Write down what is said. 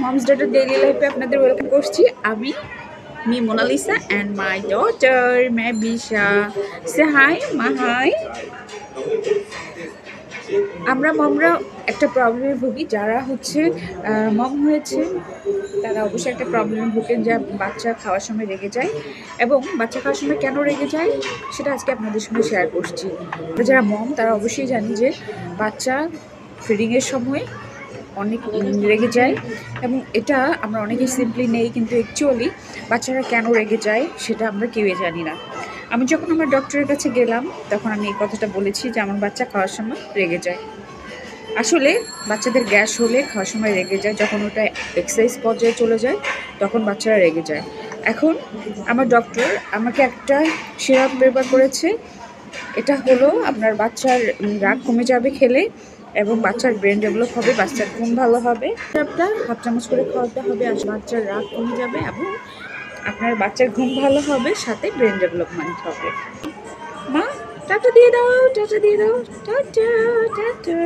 Moms daughter daily লাইফে আপনাদের welcome করছি। আমি মি মোনালিসা অ্যান্ড মাই ডটার মে বিশা। সে হাই মা হাই। আমরা মমরা একটা প্রবলেমে ভুগি, যারা হচ্ছে মম হয়েছে তারা অবশ্যই একটা প্রবলেমে ভুগেন, যা বাচ্চা খাওয়ার সময় রেগে যায়। এবং বাচ্চা খাওয়ার সময় কেন রেগে যায় সেটা আজকে আপনাদের সঙ্গে শেয়ার করছি। যারা মম তারা অবশ্যই জানি যে বাচ্চা ফিডিংয়ের সময় অনেক রেগে যায়, এবং এটা আমরা অনেকেই সিম্পলি নেই, কিন্তু অ্যাকচুয়ালি বাচ্চারা কেন রেগে যায় সেটা আমরা কেউই জানি না। আমি যখন আমার ডক্টরের কাছে গেলাম তখন আমি এই কথাটা বলেছি যে আমার বাচ্চা খাওয়ার সময় রেগে যায়। আসলে বাচ্চাদের গ্যাস হলে খাওয়ার সময় রেগে যায়, যখন ওটা এক্সারসাইজ পর্যায়ে চলে যায় তখন বাচ্চারা রেগে যায়। এখন আমার ডক্টর আমাকে একটা সিরাপ ব্যবহার করেছে। এটা হলো আপনার বাচ্চার রাগ কমে যাবে খেলে, এবং বাচ্চার ব্রেন ডেভেলপ হবে, বাচ্চার ঘুম ভালো হবে। সিরাপটা হাফ চামচ করে খাওয়াতে হবে, আর বাচ্চার রাগ কমে যাবে এবং আপনার বাচ্চার ঘুম ভালো হবে, সাথে ব্রেন ডেভেলপমেন্ট হবে। মা টাটা দিয়ে দাও, টাটা দিয়ে দাও, টাটা টাটা।